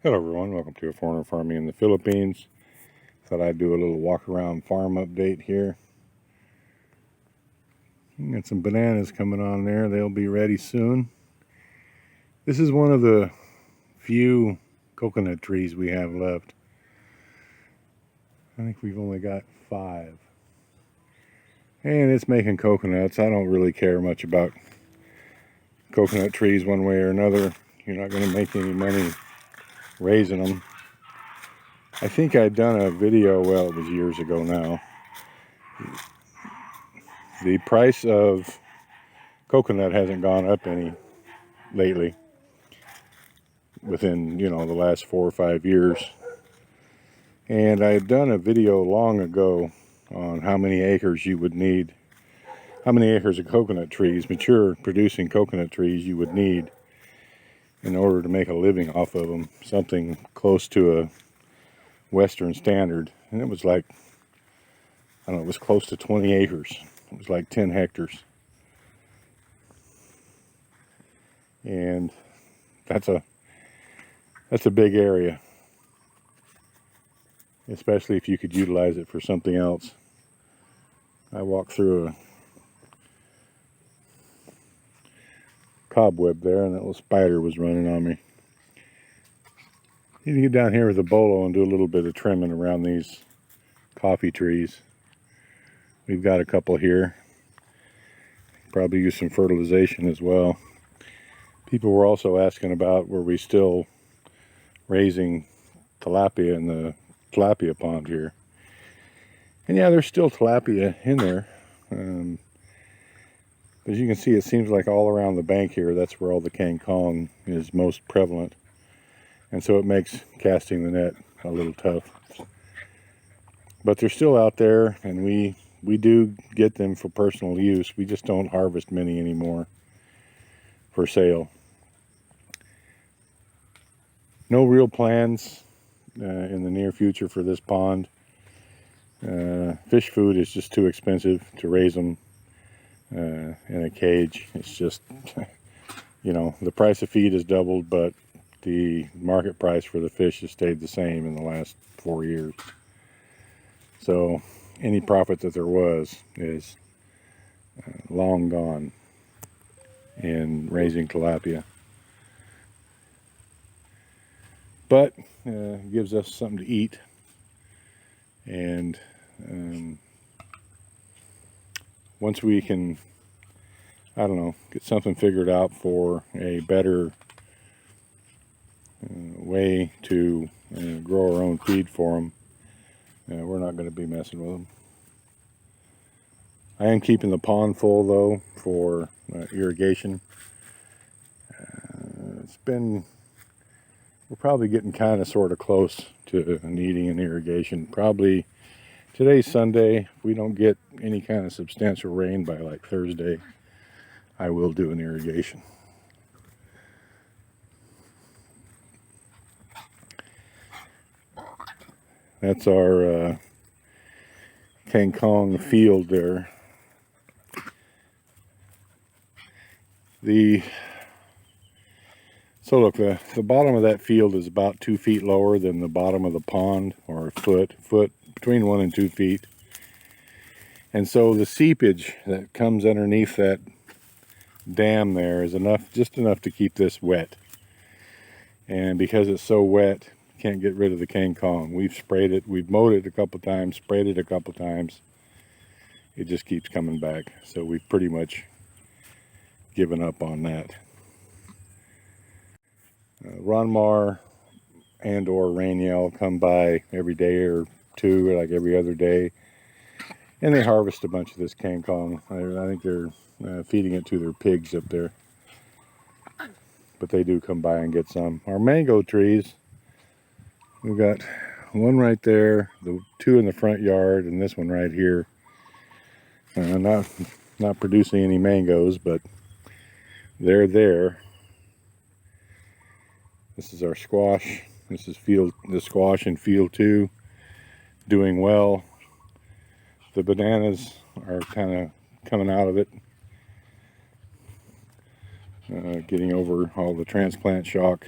Hello everyone, welcome to A Foreigner Farming in the Philippines. Thought I'd do a little walk around farm update here. Got some bananas coming on there, they'll be ready soon. This is one of the few coconut trees we have left. I think we've only got 5. And it's making coconuts. I don't really care much about coconut trees one way or another. You're not going to make any money raising them. I think I'd done a video, well, it was years ago now. The price of coconut hasn't gone up any lately within, the last 4 or 5 years. And I had done a video long ago on how many acres you would need, how many acres of coconut trees, mature producing coconut trees you would need in order to make a living off of them, something close to a Western standard. And it was like, I don't know, it was close to 20 acres. It was like 10 hectares. And that's a big area, especially if you could utilize it for something else. I walked through a cobweb there and that little spider was running on me. You can get down here with a bolo and do a little bit of trimming around these coffee trees. We've got a couple here. Probably use some fertilization as well. People were also asking about, were we still raising tilapia in the tilapia pond here? And yeah, there's still tilapia in there. As you can see, it seems like all around the bank here, that's where all the kangkong is most prevalent. And so it makes casting the net a little tough. But they're still out there, and we do get them for personal use. We just don't harvest many anymore for sale. No real plans in the near future for this pond. Fish food is just too expensive to raise them in a cage. It's just, the price of feed has doubled, but the market price for the fish has stayed the same in the last 4 years. So any profit that there was is long gone in raising tilapia. But it gives us something to eat, and once we can, get something figured out for a better way to grow our own feed for them, we're not going to be messing with them. I am keeping the pond full though for irrigation. We're probably getting kind of sort of close to needing an irrigation. Probably today's Sunday. If we don't get any kind of substantial rain by like Thursday, I will do an irrigation. That's our kangkong field there. So look, the bottom of that field is about 2 feet lower than the bottom of the pond, or a foot between 1 and 2 feet. And so the seepage that comes underneath that dam there is just enough to keep this wet. And because it's so wet, can't get rid of the kangkong. We've sprayed it, we've mowed it a couple times, sprayed it a couple times. It just keeps coming back. So we've pretty much given up on that. Ronmar and or Rainiel come by every day or two, like every other day, and they harvest a bunch of this kangkong. I think they're feeding it to their pigs up there, but they do come by and get some. Our mango trees, we've got one right there, the 2 in the front yard, and this one right here. Not producing any mangoes, but they're there. This is our squash. This is the squash in field 2, doing well. The bananas are kind of coming out of it, getting over all the transplant shock.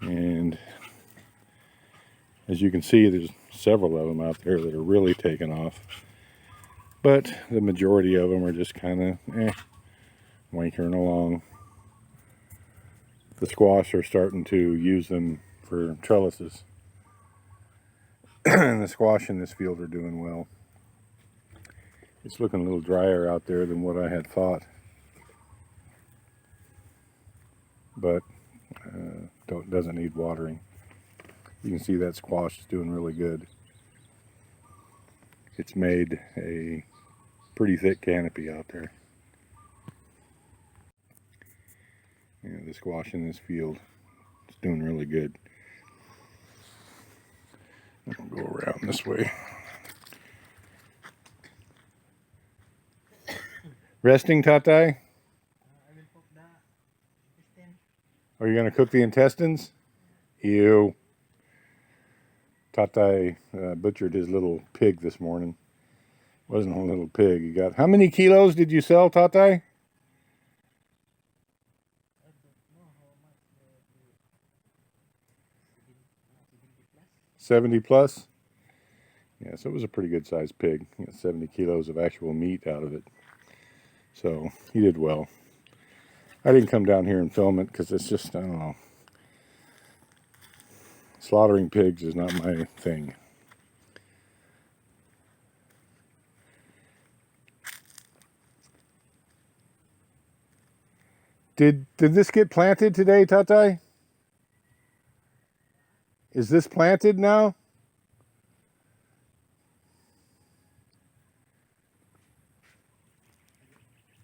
And as you can see, there's several of them out there that are really taking off. But the majority of them are just kind of wankering along. The squash are starting to use them for trellises. And the squash in this field are doing well. It's looking a little drier out there than what I had thought. But doesn't need watering. You can see that squash is doing really good. It's made a pretty thick canopy out there. The squash in this field is doing really good. I'll go around this way. Resting, Tatai? Are you going to cook the intestines? Ew. Tatai butchered his little pig this morning. Wasn't a little pig. He got, how many kilos did you sell, Tatai? 70 plus? Yeah, so it was a pretty good sized pig. He got 70 kilos of actual meat out of it. So he did well. I didn't come down here and film it because it's just, I don't know. Slaughtering pigs is not my thing. Did this get planted today, Tatai? Is this planted now?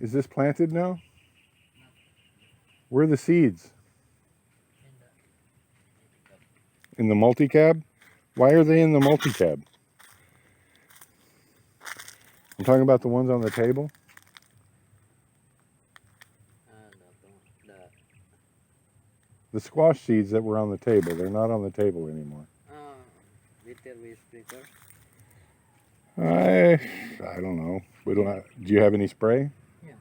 Is this planted now? Where are the seeds? In the multi-cab? Why are they in the multi-cab? I'm talking about the ones on the table. The squash seeds that were on the table, they're not on the table anymore. I don't know. We don't. Do you have any spray? Yeah.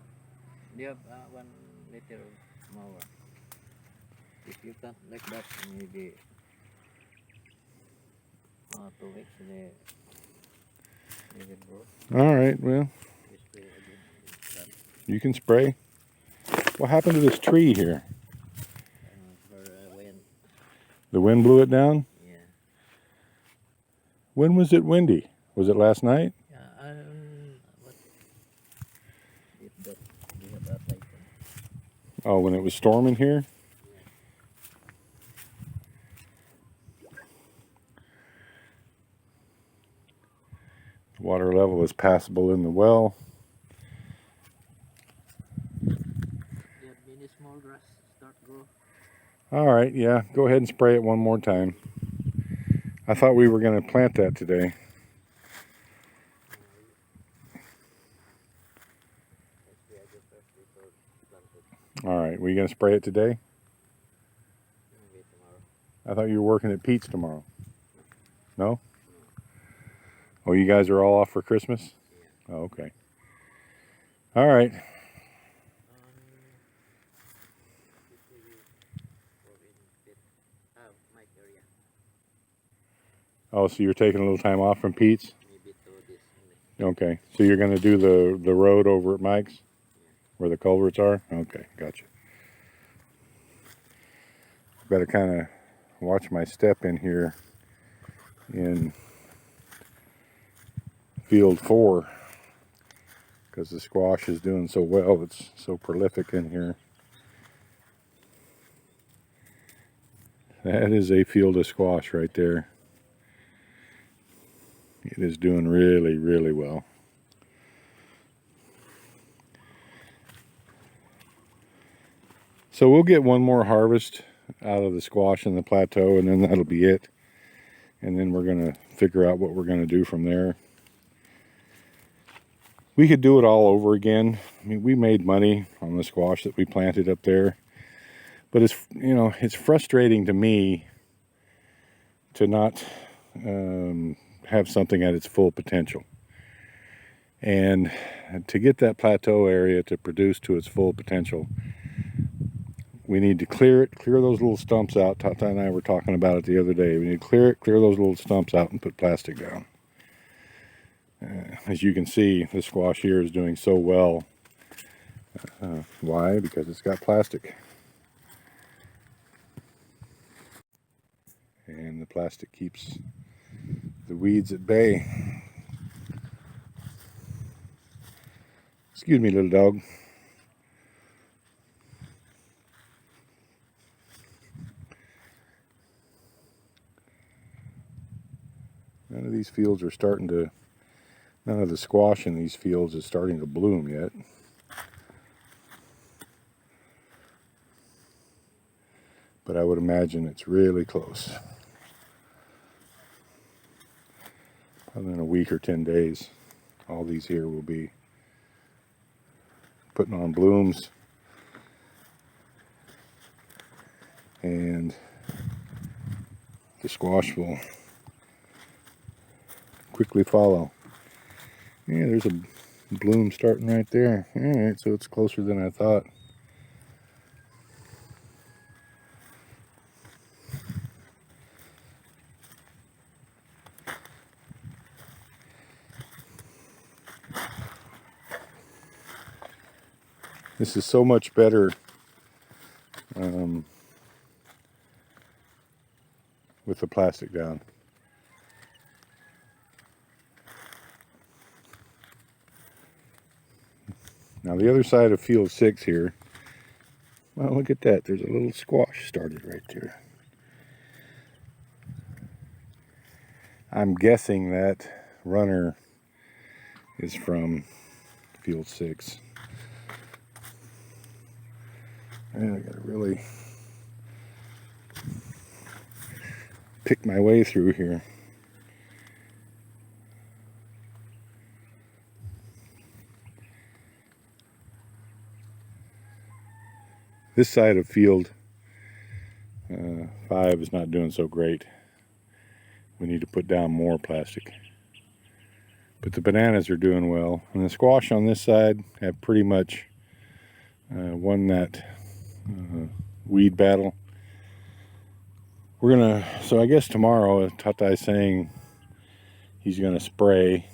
Do you have 1 liter more? If you cut like that, maybe 2 weeks they will grow. All right. Well, you can spray. What happened to this tree here? Wind. The wind blew it down? Yeah. When was it windy? Was it last night? Yeah, what? If that, we have that like Oh, when it was storming here? The water level is passable in the well. you have many small grass start grow. All right, yeah, go ahead and spray it one more time. I thought we were going to plant that today. All right, were you going to spray it today? Maybe tomorrow. I thought you were working at Pete's tomorrow. No? Oh, you guys are all off for Christmas? Yeah. Oh, okay. All right. Mike area. Oh, so you're taking a little time off from Pete's? Maybe to this. Okay, so you're going to do the road over at Mike's? Where the culverts are? Okay, gotcha. Better kind of watch my step in here in field 4 because the squash is doing so well. It's so prolific in here. That is a field of squash right there. It is doing really, really well. So we'll get one more harvest out of the squash in the plateau, and then that'll be it. And then we're going to figure out what we're going to do from there. We could do it all over again. I mean, we made money on the squash that we planted up there. But it's, you know, it's frustrating to me to not have something at its full potential. And to get that plateau area to produce to its full potential, we need to clear it, clear those little stumps out. Tata and I were talking about it the other day. We need to clear it, clear those little stumps out and put plastic down. As you can see, this squash here is doing so well. Why? Because it's got plastic. And the plastic keeps the weeds at bay. Excuse me, little dog. None of these fields are starting to, none of the squash in these fields is starting to bloom yet. But I would imagine it's really close. Probably in a week or 10 days, all these here will be putting on blooms. And the squash will quickly follow. Yeah, there's a bloom starting right there. All right, so it's closer than I thought. This is so much better with the plastic down. Now the other side of field 6 here, well, look at that. There's a little squash started right there. I'm guessing that runner is from field 6. And I gotta really pick my way through here. This side of field 5 is not doing so great. We need to put down more plastic. But the bananas are doing well. And the squash on this side have pretty much won that weed battle. We're gonna, so I guess tomorrow Tatai's saying he's gonna spray.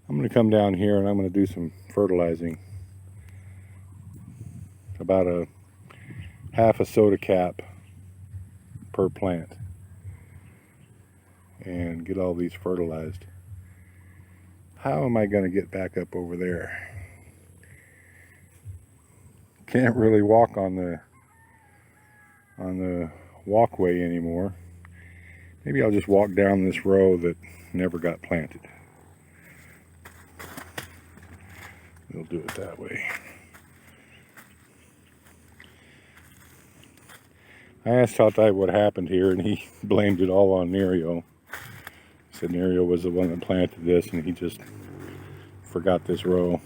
I'm gonna come down here and I'm gonna do some fertilizing. About a half a soda cap per plant. And get all these fertilized. How am I gonna get back up over there? Can't really walk on the walkway anymore. Maybe I'll just walk down this row that never got planted. We'll do it that way. I asked Tatai what happened here and he blamed it all on Nerio. He said Nerio was the one that planted this and he just forgot this row.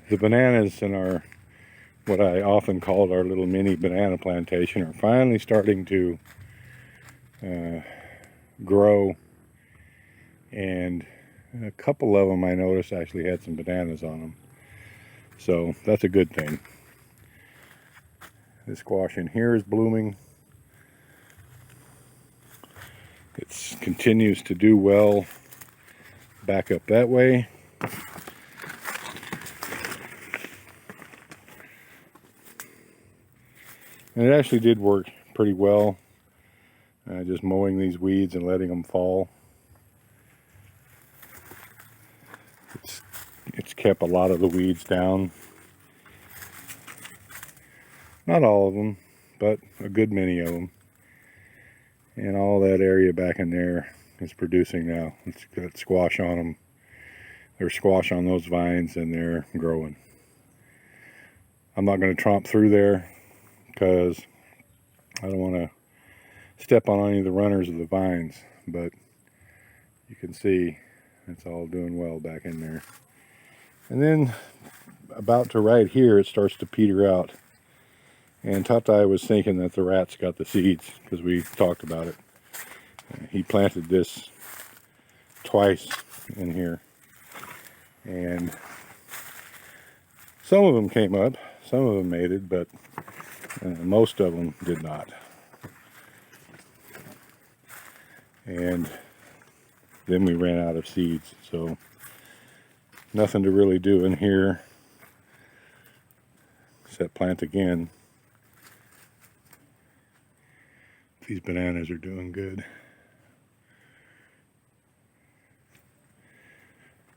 The bananas in our, what I often called our little mini banana plantation, are finally starting to grow, and a couple of them I noticed actually had some bananas on them, so that's a good thing. This squash in here is blooming. It continues to do well back up that way. And it actually did work pretty well, just mowing these weeds and letting them fall. It's kept a lot of the weeds down. Not all of them, but a good many of them. And all that area back in there is producing now. It's got squash on them. There's squash on those vines and they're growing. I'm not going to tromp through there because I don't want to step on any of the runners of the vines, but you can see it's all doing well back in there. And then about to right here it starts to peter out, and Tatai was thinking that the rats got the seeds because we talked about it. He planted this twice in here. And some of them came up, some of them mated, but most of them did not. And then we ran out of seeds, so nothing to really do in here except plant again. These bananas are doing good.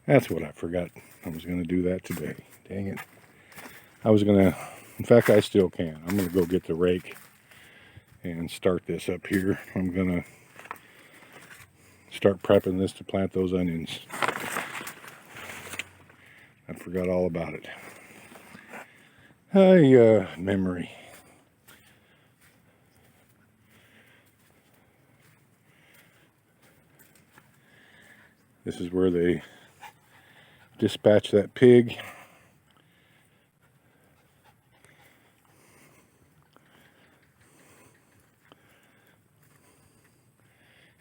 That's what I forgot. I was going to do that today. Dang it. I was going to, in fact, I still can. I'm going to go get the rake and start this up here. I'm going to start prepping this to plant those onions. I forgot all about it. Memory. This is where they dispatch that pig.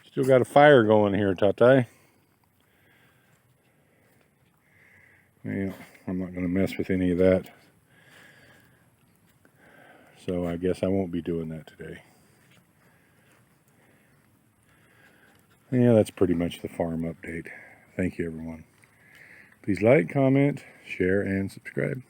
Still got a fire going here, Tatai. Well, I'm not going to mess with any of that. So I guess I won't be doing that today. Yeah, that's pretty much the farm update. Thank you, everyone. Please like, comment, share, and subscribe.